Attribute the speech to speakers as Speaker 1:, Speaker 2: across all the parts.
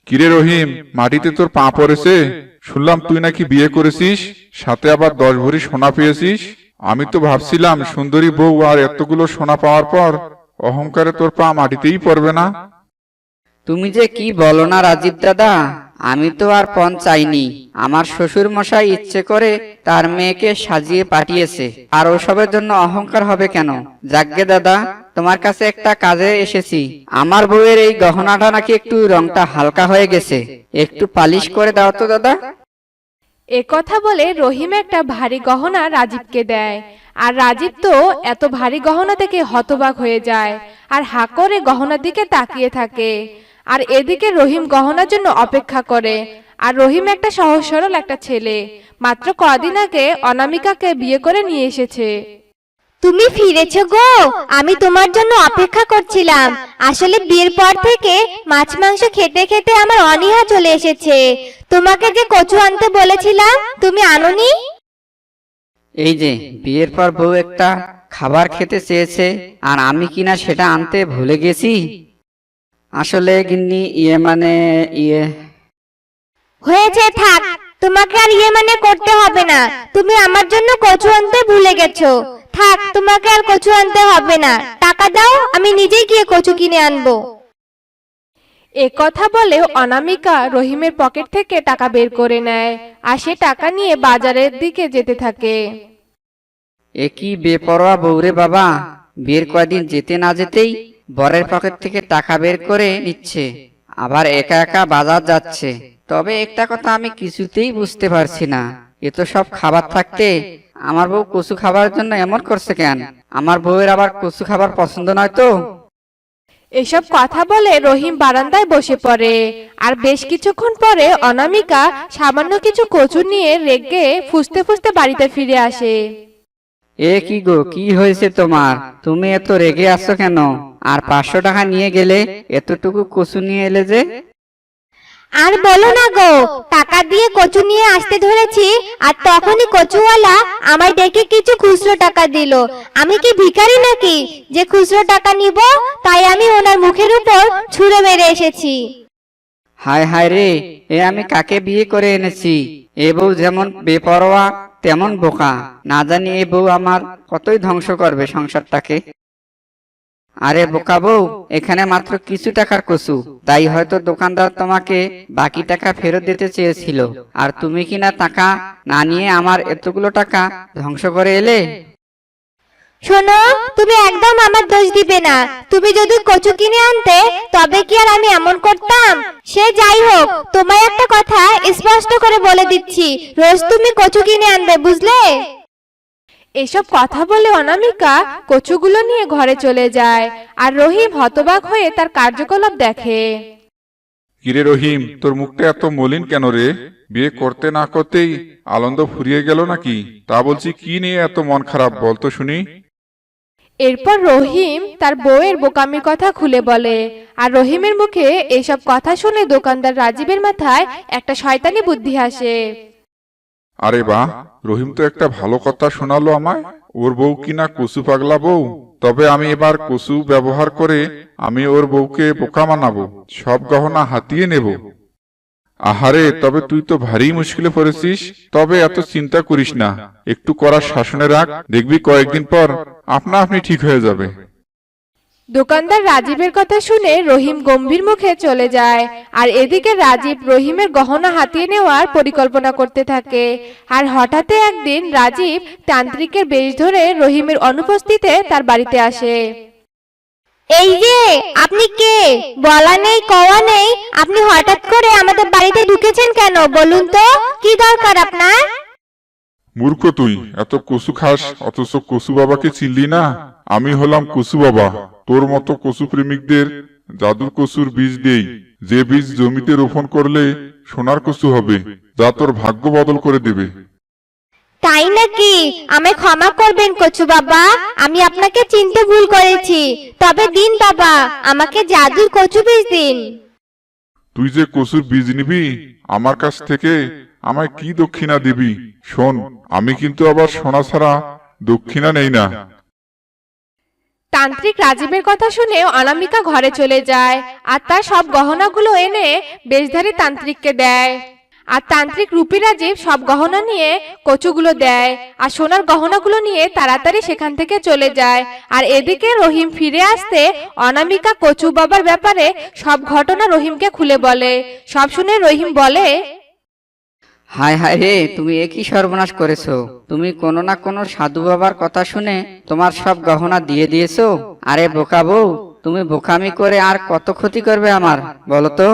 Speaker 1: কিরে রহিম, মাটিতে তোর পা পড়েছে? শুনলাম তুই নাকি বিয়ে করেছিস, সাথে আবার 10 ভরি সোনা পেয়েছিস। আমি তো ভাবছিলাম সুন্দরী বউ আর এতগুলো সোনা পাওয়ার পর অহংকারে তোর পা মাটিতেই পড়বে না।
Speaker 2: তুমি যে কি বলো না রাজীব দাদা, আমি তো আর পণ চাইনি। আমার শ্বশুর মশাই ইচ্ছে করে তার মেয়েকে সাজিয়ে পাঠিয়েছে, আর ওসবের জন্য অহংকার হবে কেন? যাগ্গে দাদা, তোমার কাছে একটা কাজে এসেছি। আমার বউয়ের এই গহনাটা নাকি একটু রংটা হালকা হয়ে গেছে, একটু পালিশ করে দাও তো দাদা।
Speaker 3: এ কথা বলে রহিম একটা ভারী গহনা রাজীবকে দেয়। আর রাজীব তো এত ভারী গহনা থেকে হতবাক হয়ে যায় আর হা করে গহনার দিকে তাকিয়ে থাকে। আর এদিকে রহিম গহনার জন্য অপেক্ষা করে। আর রহিম একটা সহজ সরল একটা ছেলে, মাত্র কদিন আগে অনামিকাকে বিয়ে করে নিয়ে এসেছে।
Speaker 4: তুমি ফিরেছো গো, আমি তোমার জন্য অপেক্ষা করছিলাম। আসলে বিয়ের পর থেকে মাছ মাংস খেতে খেতে আমার অনীহা চলে এসেছে। তোমাকে যে কচু আনতে বলেছিলাম, তুমি আনোনি?
Speaker 2: এই যে বিয়ের পর বউ একটা খাবার খেতে চেয়েছে, আর আমি কিনা সেটা আনতে ভুলে গেছি। আসলে গিন্নি
Speaker 4: হয়েছে, থাক। তোমাকে আর মানে করতে হবে না। তুমি আমার জন্য কচু আনতে ভুলে গেছো। থাক, তোমাকে আর কচু আনতে হবে না। টাকা দাও, আমি নিজেই গিয়ে কচু কিনে আনবো।
Speaker 3: এ কথা বলে অনামিকা রহিমের পকেট থেকে টাকা বের করে নেয় আর সে টাকা নিয়ে বাজারের দিকে যেতে থাকে।
Speaker 2: এ কি বেপরোয়া বউরে বাবা, বিয়ের কয়দিন যেতে না যেতেই বরের পকেট থেকে টাকা বের করে নিচ্ছে, আবার একা একা বাজার যাচ্ছে। তবে একটা কথা আমি কিছুতেই বুঝতে পারছি না, এ তো সব খাবার থাকতে আমার বউ কচু খাবার জন্য এমন করছে কেন? আমার বউয়ের আবার কচু খাবার পছন্দ নয় তো?
Speaker 3: এসব কথা বলে রহিম বারান্দায় বসে পড়ে। আর বেশ কিছুক্ষণ পরে অনামিকা সামান্য কিছু কচু নিয়ে রেগে ফুসতে ফুসতে বাড়িতে ফিরে আসে।
Speaker 2: এ কি গো, কি হয়েছে তোমার? তুমি এত রেগে আছো কেন? আর 500 টাকা নিয়ে গেলে, এতটুকু কচু নিয়ে এলে যে?
Speaker 4: আর বলো না গো, টাকা দিয়ে কচু নিয়ে আসতে ধরেছি, আর তখনই কচুওয়ালা আমায় ডেকে কিছু খুচরো টাকা দিল। আমি কি ভিখারি নাকি যে খুচরো টাকা নিব? তাই আমি ওনার মুখের উপর ছুঁড়ে মেরে এসেছি।
Speaker 2: হায় হায় রে, এ আমি কাকে বিয়ে করে এনেছি? এ বউ যেমন বেপরোয়া তেমন বোকা। না জানি এ বউ আমার কতই ধ্বংস করবে সংসারটাকে। আরে বোকা বউ, এখানে মাত্র কিছু টাকার কচু, তাই হয়তো দোকানদার তোমাকে বাকি টাকা ফেরত দিতে চেয়েছিল, আর তুমি কিনা টাকা না নিয়ে আমার এতগুলো টাকা ধ্বংস করে এলে।
Speaker 4: শোনো, তুমি একদম আমার দোষ দিবে না। তুমি যদি কচু কিনে আনতে, তবে কি আর আমি এমন করতাম? সে যাই হোক, তোমায় একটা কথা স্পষ্ট করে বলে দিচ্ছি, রোজ তুমি কচু কিনে আনবে, বুঝলে?
Speaker 3: এসব কথা বলে অনামিকা কচুগুলো নিয়ে ঘরে চলে যায়। আর রহিম হতবাক হয়ে তার কার্যকলাপ দেখে।
Speaker 1: কিরে রহিম, তোর মুখটা এত মলিন কেন রে? বিয়ে করতে না করতেই আনন্দ ফুরিয়ে গেল নাকি? তা বলছি, কি নিয়ে এত মন খারাপ বলতো শুনি।
Speaker 3: এরপর রহিম তার বউয়ের বোকামির কথা খুলে বলে। আর রহিমের মুখে এসব কথা শুনে দোকানদার রাজীবের মাথায় একটা শয়তানি বুদ্ধি আসে।
Speaker 1: আরে বাহ, রহিম তো একটা ভালো কথা শোনালো আমায়। ওর বউ কিনা কচু পাগলা বউ। তবে আমি এবার কচু ব্যবহার করে আমি ওর বউকে বোকা বানাবো, সব গহনা হাতিয়ে নেব। আহারে, তবে তুই তো ভারী মুশকিলে পড়েছিস। তবে এত চিন্তা করিস না, একটু কড়া শাসনে রাখ, দেখবি কয়েকদিন পর আপনা আপনি ঠিক হয়ে যাবে।
Speaker 3: দোকানদার রাজীবের কথা শুনে রহিম গম্ভীর মুখে চলে যায়। আর এদিকে রাজীব রহিমের গহনা হাতিয়ে নেওয়ার পরিকল্পনা করতে থাকে। আর হঠাৎ একদিন রাজীব তান্ত্রিকের বেশ ধরে রহিমের অনুপস্থিতিতে তার বাড়িতে আসে।
Speaker 4: এই যে, আপনি কে? বলা নেই কওয়া নেই, আপনি হঠাৎ করে আমাদের বাড়িতে ঢুকেছেন কেন বলুন তো? কি দরকার আপনার?
Speaker 1: মূর্খ তুই, এত কচু খাস অথচ কচু বাবাকে চিনলি না? আমি হলাম কচু বাবা। তোর মতো কচু প্রেমিকদের জাদুর কচুর বীজ দেই, যে বীজ জমিতে রোপণ করলে সোনার কচু হবে, যা তোর ভাগ্য বদল করে দেবে।
Speaker 4: তাই নাকি? আমায় ক্ষমা করবেন কচু বাবা, আমি আপনাকে চিনতে ভুল করেছি। তবে দিন বাবা, আমাকে জাদুর কচু বীজ দিন।
Speaker 1: তুই যে কচুর বীজ নিবি আমার কাছ থেকে, আমায় কি দক্ষিণা দিবি? শোন, আমি কিন্তু আবার সোনা ছাড়া দক্ষিণা নেই না।
Speaker 3: তান্ত্রিক রাজীবের কথা শুনে অনামিকা ঘরে চলে যায় আর তার সব গহনাগুলো এনে বেশধারী তান্ত্রিককে দেয়। আর তান্ত্রিক রূপী রাজীব সব গহনা নিয়ে কচুগুলো দেয় আর সোনার গহনাগুলো নিয়ে তাড়াতাড়ি সেখান থেকে চলে যায়। আর এদিকে রহিম ফিরে আসতে অনামিকা কচু বাবার ব্যাপারে সব ঘটনা রহিমকে খুলে বলে। সব শুনে রহিম বলে,
Speaker 2: হায় হায় রে, তুমি একই সর্বনাশ করেছো। তুমি কোনো না কোনো সাধু বাবার কথা শুনে তোমার সব গহনা দিয়ে দিয়েছো। আরে বোকা বউ, তুমি বোকামি করে আর কত ক্ষতি করবে আমার, বলো তো?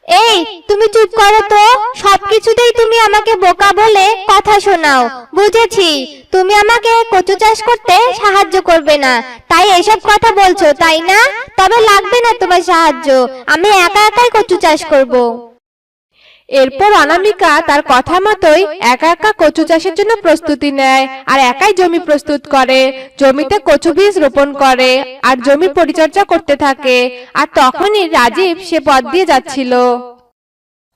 Speaker 4: এই তুমি চুপ করো তো, সবকিছুতেই তুমি আমাকে বোকা বলে কথা শোনাও। বুঝেছি তুমি আমাকে কচু চাষ করতে সাহায্য করবে না, তাই এসব কথা বলছো, তাই না? তবে লাগবে না তোমার সাহায্য, আমি একা একাই কচু চাষ করব।
Speaker 3: এরপর অনামিকা তার কথা মতোই একা একা কচু চাষের জন্য প্রস্তুতি নেয় আর একাই জমি প্রস্তুত করে, জমিতে কচু বীজ রোপণ করে আর জমির পরিচর্যা করতে থাকে। আর তখনই রাজীব সে পথ দিয়ে যাচ্ছিল।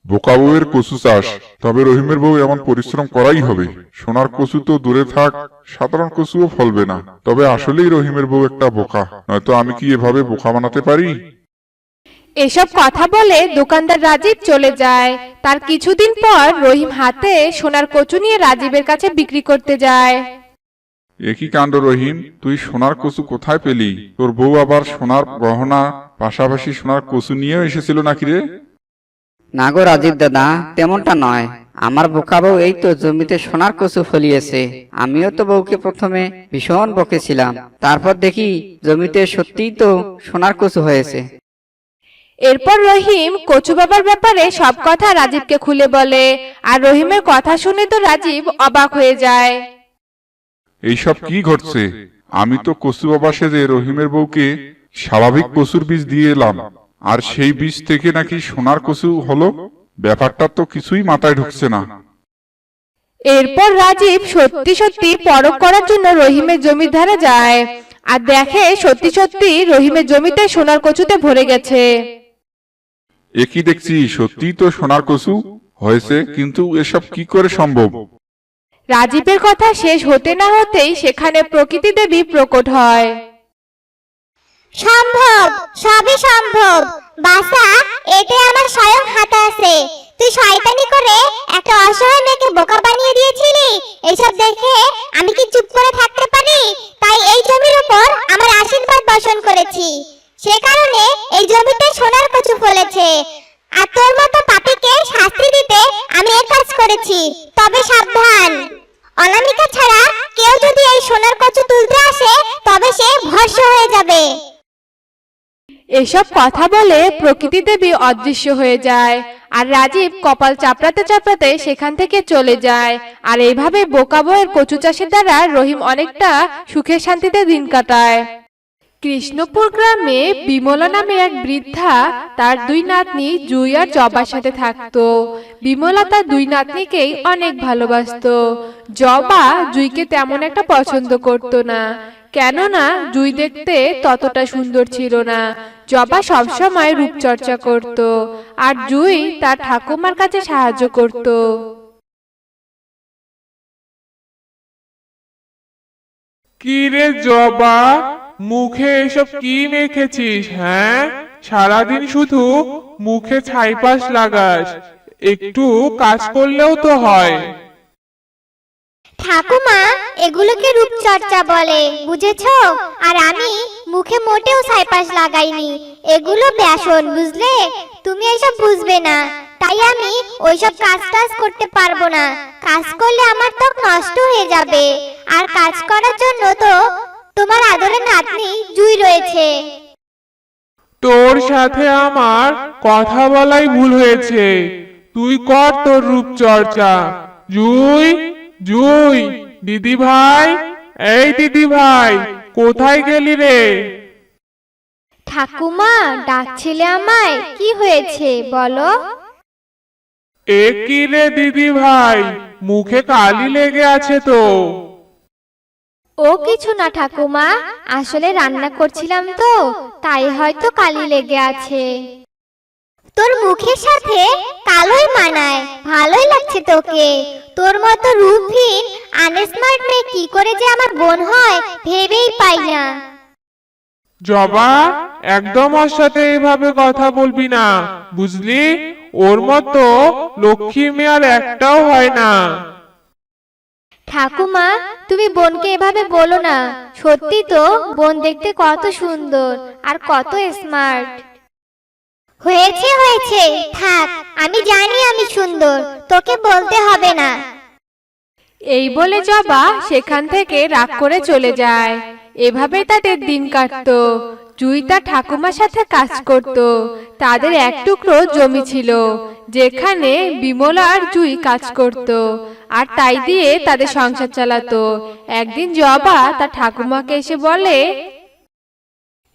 Speaker 1: বোকা বউয়ের কচু চাষ, তবে রহিমের বউ এমন পরিশ্রম করাই হবে। সোনার কচু তো দূরে থাক, সাধারণ কচুও ফলবে না। তবে আসলেই রহিমের বউ একটা বোকা, নয়তো আমি কি এভাবে বোকা বানাতে পারি?
Speaker 3: এসব কথা বলে দোকানদার রাজীব চলে যায়। তার কিছুদিন পর রহিম হাতে সোনার কচু নিয়ে রাজীবের কাছে বিক্রি করতে যায়।
Speaker 1: একই কাণ্ড রহিম, তুই সোনার কচু কোথায় পেলি? তোর বউ আবার সোনার গহনা পাশাপাশি সোনার কচু নিয়েও এসেছিল নাকি রে?
Speaker 2: না গো রাজীব দাদা, তেমনটা নয়। আমার বোকা বউ এই তো জমিতে সোনার কচু ফলিয়েছে। আমিও তো বউকে প্রথমে ভীষণ বকেছিলাম, তারপর দেখি জমিতে সত্যিই তো সোনার কচু হয়েছে।
Speaker 3: এরপর রহিম কচু বাবার ব্যাপারে সব কথা রাজীবকে খুলে বলে। আর রহিমের কথা শুনে তো রাজীব অবাক হয়ে যায়।
Speaker 1: এইসব কি ঘটছে? আমি তো কচু বাবা সেজে রহিমের বউকে স্বাভাবিক কচুর বীজ দিয়ে এলাম, আর সেই বীজ থেকে নাকি সোনার কচু হলো। ব্যাপারটা তো কিছুই মাথায় ঢুকছে না।
Speaker 3: এরপর রাজীব সত্যি সত্যি পরখ করার জন্য রহিমের জমির ধারে যায় আর দেখে সত্যি সত্যি রহিমের জমিতে সোনার কচুতে ভরে গেছে।
Speaker 1: একই দেখছি, সত্যিই তো সোনার কচু হয়েছে, কিন্তু এসব কি করে সম্ভব?
Speaker 3: রাজীবের কথা শেষ হতে না হতেই সেখানে প্রকৃতি দেবী প্রকট হয়।
Speaker 4: সম্ভব, সবই সম্ভব। বাসা, এতে আমার স্বয়ং হাত আছে। তুই শয়তানি করে একটা অসহায় মেয়েকে বোকা বানিয়ে দিয়েছিলি। এসব দেখে আমি কি চুপ করে থাকতে পারি? তাই এই জমির উপর আমার আশীর্বাদ বর্ষণ করেছি, সে কারণে এই জমিতে সোনার কচু ফলেছে। আর তোর মতো পাপীকে শাস্তি দিতে আমি এই কাজ করেছি। তবে সাবধান, অনামিকা ছাড়া কেউ যদি এই সোনার কচু তুলতে আসে তবে সে ভস্ম হয়ে যাবে।
Speaker 3: এসব কথা বলে প্রকৃতি দেবী অদৃশ্য হয়ে যায় আর রাজীব কপাল চাপড়াতে চাপড়াতে সেখান থেকে চলে যায়। আর এইভাবে বোকা বউয়ের কচু চাষের দ্বারা রহিম অনেকটা সুখে শান্তিতে দিন কাটায়। কৃষ্ণপুর গ্রামে বিমলা নামে এক বৃদ্ধা তার দুই নাতনি জুই আর জবার সাথে থাকতো। বিমলা তার দুই নাতনিকেই অনেক ভালোবাসতো। জবা জুইকে তেমন একটা পছন্দ করতো না, কেননা জুই দেখতে ততটা সুন্দর ছিল না। জবা সবসময় রূপচর্চা করত আর জুই তার ঠাকুমার কাছে সাহায্য করত।
Speaker 5: কি রে জবা, মুখে এসব কি মেখেছিস? হ্যাঁ, সারাদিন শুধু মুখে ছাইপাশ লাগাস, একটু কাজ করলেও তো হয়।
Speaker 4: ঠাকুমা, এগুলোকে রূপচর্চা বলে, বুঝেছো? আর আমি মুখে মোটেও ছাইপাশ লাগাইনি, এগুলো বেসন, বুঝলে? তুমি এসব বুঝবে না, তাই আমি ওইসব কাজ টাজ করতে পারবো না। কাজ করলে আমার ত্বক নষ্ট হয়ে যাবে, আর কাজ করার জন্য তো তোমার আদরের নাতনি জুই রয়েছে।
Speaker 5: তোর সাথে আমার কথা বলাই ভুল হয়েছে, তুই কর তোর রূপচর্চা। জুই, জুই, দিদি ভাই, এই দিদি ভাই, কোথায় গেলি রে?
Speaker 4: ঠাকুমা, ডাকছিলে আমায়? কি হয়েছে বলো?
Speaker 5: এ কি রে দিদি ভাই, মুখে কালি লেগে আছে তো।
Speaker 4: ও কিছু না ঠাকুমা, আসলে রান্না করছিলাম তো, তাই হয়তো কালি লেগে আছে। তোর মুখের সাথে কালোই মানায়, ভালোই লাগছে তোকে। তোর মতো রূপহীন আনস্মার্ট মেয়ে কি করে যে আমার বোন হয় ভেবেই পাই না।
Speaker 5: জবা, একদম ওর সাথে এভাবে কথা বলবি না, বুঝলি? ওর মতো লক্ষ্মী মেয়ে আর একটাও হয় না।
Speaker 4: ঠাকুমা, তুমি বোনকে এভাবে বলো না। সত্যি তো বোন দেখতে কত সুন্দর আর কত স্মার্ট। হয়েছে হয়েছে, থাক, আমি জানি আমি সুন্দর, তোকে বলতে হবে না।
Speaker 3: এই বলে জবা সেখান থেকে রাগ করে চলে যায়। এভাবে তাদের দিন কাটতো। জুই তার ঠাকুমার সাথে কাজ করত। তাদের এক টুকরো জমি ছিল, যেখানে বিমলা আর জুই কাজ করত, আর তাই দিয়ে তাদের সংসার চালাতো। একদিন জবা তার ঠাকুমাকে এসে বলে,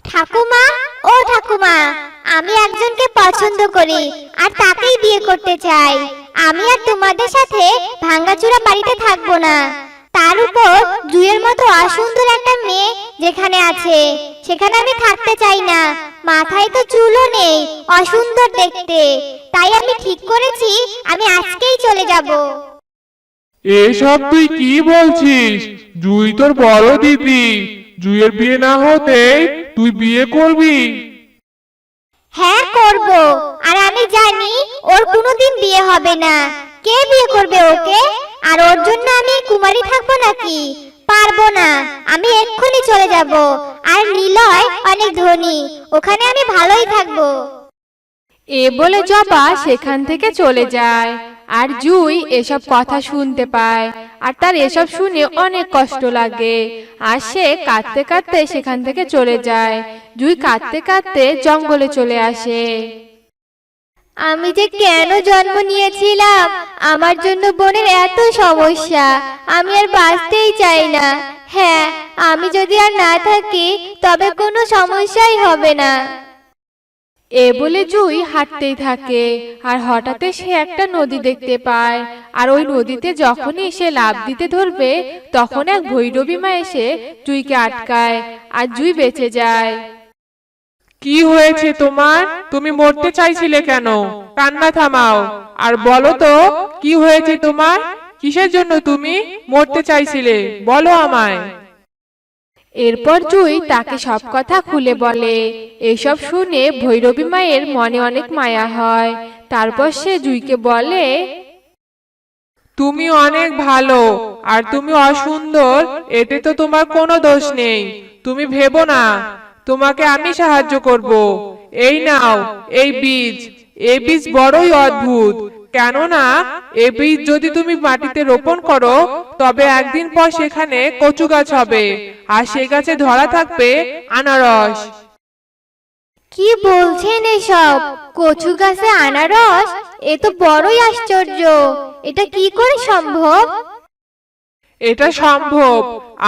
Speaker 4: ঠাকুমা, ও ঠাকুমা, আমি একজনকে পছন্দ করি আর তাকেই বিয়ে করতে চাই। আমি আর তোমাদের সাথে ভাঙ্গাচুরা বাড়িতে থাকবো না। তার উপর জুয়ের মতো অসুন্দর একটা মেয়ে যেখানে আছে, সেখানে আমি থাকতে চাই না। মাথায় তো চুলও নেই, অসুন্দর দেখতে। তাই আমি ঠিক করেছি আমি আজকেই চলে যাব।
Speaker 5: এসব তুই কি বলছিস? জুই তোর বড় দিদি, জুইয়ের বিয়ে না হতেই তুই বিয়ে করবি?
Speaker 4: হ্যাঁ করব, আর আমি জানি ওর কোনোদিন বিয়ে হবে না। কে বিয়ে করবে ওকে? আর ওর জন্য আমি কুমারী থাকবো নাকি? পারবো না, আমি এক্ষুনি চলে যাব। আর নিলয় অনেক ধনী, ওখানে আমি ভালোই থাকবো।
Speaker 3: এ বলে জবা সেখান থেকে চলে যায়। আর জুই এসব কথা শুনতে পায়, আর তার এসব শুনে অনেক কষ্ট লাগে। আর সে কাঁদতে কাঁদতে সেখান থেকে চলে যায়। জুই কাঁদতে কাঁদতে জঙ্গলে চলে আসে।
Speaker 4: আমি যে কেন জন্ম নিয়েছিলাম? আমার জন্য বোনের এত সমস্যা, আমি আর বাঁচতেই চাই না। হ্যাঁ, আমি যদি আর না থাকি তবে কোনো সমস্যাই হবে না।
Speaker 3: এ বলে জুই হাঁটতেই থাকে। আর হঠাৎ সে একটা নদী দেখতে পায়। আর ওই নদীতে যখনই সে লাফ দিতে ধরবে, তখন এক ভৈরবী মা এসে জুইকে আটকায়, আর জুই বেঁচে যায়।
Speaker 5: কি হয়েছে তোমার? তুমি মরতে চাইছিলে কেন? কান্না থামাও আর বলো তো, কি হয়েছে তোমার? কিসের জন্য তুমি মরতে চাইছিলে? বলো আমায়।
Speaker 3: এরপর জুই তাকে সব কথা খুলে বলে। এসব শুনে ভৈরবী মায়ের মনে অনেক মায়া হয়। তারপর সে জুইকে বলে,
Speaker 5: তুমি অনেক ভালো আর তুমি অসুন্দর, এতে তো তোমার কোনো দোষ নেই। তুমি ভেবো না, তোমাকে আমি সাহায্য করব। এই নাও এই বীজ। এই বীজ বড়ই অদ্ভুত, কেননা এই বীজ যদি তুমি মাটিতে রোপণ করো, তবে একদিন পর সেখানে কচু গাছ হবে, আর সেই গাছে ধরা থাকবে আনারস।
Speaker 4: কি বলছেন এসব? কচু গাছে আনারস? এ তো বড়ই আশ্চর্য। এটা কি করে সম্ভব?
Speaker 5: এটা সম্ভব।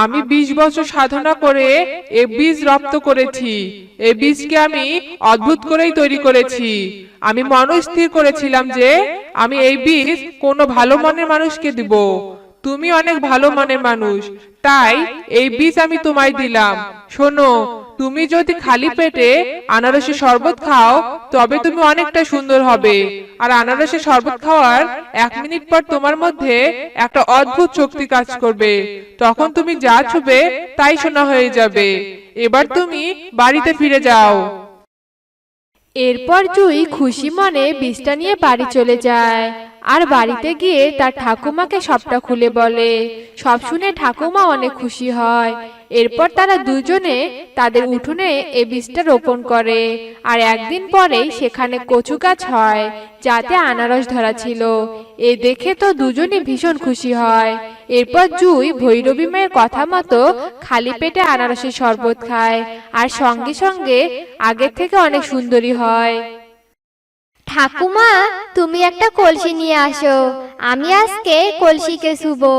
Speaker 5: আমি 20 বছর সাধনা করে এই বীজ রপ্ত করেছি। এই বীজকে আমি অদ্ভুত করেই তৈরি করেছি। আমি মনস্থির করেছিলাম যে আমি এই বীজ কোনো ভালো মনের মানুষকে দিব। তুমি অনেক ভালো মনের মানুষ, তাই এই বীজ আমি তোমায় দিলাম। শোনো, তুমি যদি খালি পেটে আনারসের শরবত খাও, তবে তুমি অনেকটা সুন্দর হবে। আর আনারসের শরবত খাওয়ার 1 মিনিট পর তোমার মধ্যে একটা অদ্ভুত শক্তি কাজ করবে। তখন তুমি যা ছুবে তাই সোনা হয়ে যাবে। এবার তুমি বাড়িতে ফিরে যাও।
Speaker 3: এরপর জুই খুশি মনে বীজটা নিয়ে বাড়ি চলে যায়। আর বাড়িতে গিয়ে তার ঠাকুমাকে সবটা খুলে বলে। সব শুনে ঠাকুমা অনেক খুশি হয়। এরপর তারা দুজনে তাদের উঠোনে এই বীজটা রোপণ করে। আর একদিন পরেই সেখানে কচু গাছ হয়, যাতে আনারস ধরা ছিল। এ দেখে তো দুজনে ভীষণ খুশি হয়। এরপর জুই ভৈরবী মায়ের কথা মতো খালি পেটে আনারসের শরবত খায়, আর সঙ্গে সঙ্গে আগের থেকে অনেক সুন্দরী হয়।
Speaker 4: ঠাকুমা, তুমি একটা কলসি নিয়ে আসো, আমি আজকে কলসিকে ছুবো।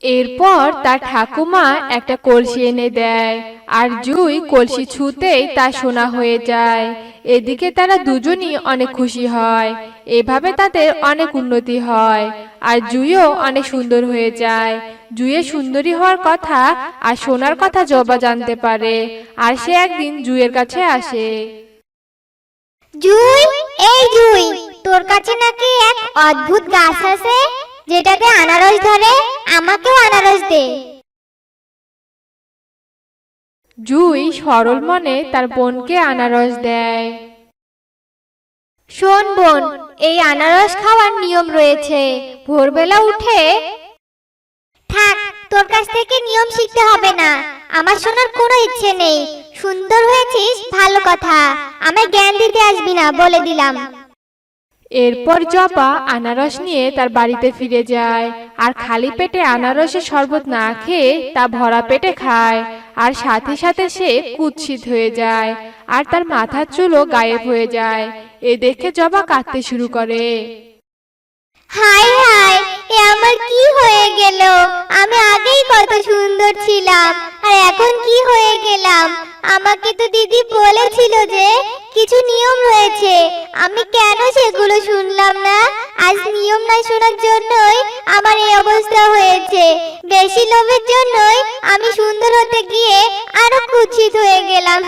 Speaker 3: এরপর তার ঠাকুমা একটা কলসি এনে দেয়। আর জুই কলসি ছুঁতেই তা সোনা হয়ে যায়। এদিকে তারা দুজনই অনেক খুশি হয়। এভাবে তাদের অনেক উন্নতি হয়। আর জুইও অনেক সুন্দর হয়ে যায়। জুইয়ের সুন্দরী হওয়ার কথা আর সোনার কথা জবা জানতে পারে। আর সে একদিন জুইয়ের কাছে আসে।
Speaker 4: জুই, এই জুই, তোর কাছে নাকি এক অদ্ভুত গাছ আছে যেটাতে আনারস ধরে? আমাকেও আনারস দে।
Speaker 3: জুই সরল মনে তার বোনকে আনারস দেয়।
Speaker 4: শোন বোন, এই আনারস খাওয়ার নিয়ম রয়েছে। ভোরবেলা উঠে থাক, তোর কাছ থেকে নিয়ম শিখতে হবে না, আমার শোনার কোনো ইচ্ছে নেই। সুন্দর হয়েছিস, ভালো কথা, আমায় জ্ঞান দিতে আসবি না, বলে দিলাম।
Speaker 3: এরপর জবা আনারস নিয়ে তার বাড়িতে ফিরে যায় আর খালি পেটে আনারসের শরবত না খেয়ে তা ভরা পেটে খায়। আর সাথে সাথে সে কুৎসিত হয়ে যায় আর তার মাথার চুলও গায়েব হয়ে যায়। এ দেখে জবা কাঁদতে শুরু করে।
Speaker 4: হায় হায়, এ আমার কি হয়ে গেল? আমি আগেই কত সুন্দর ছিলাম, আর এখন কি হয়ে গেলাম? আমাকে তো দিদি বলেছিল যে কিছু নিয়ম রয়েছে, আমি কেন সেগুলো শুনলাম না? আজ নিয়ম না শোনার জন্যই আমার এই অবস্থা হয়েছে। বেশি লোভের জন্যই আমি সুন্দর হতে গিয়ে আরো কুৎসিত হয়ে গেলাম।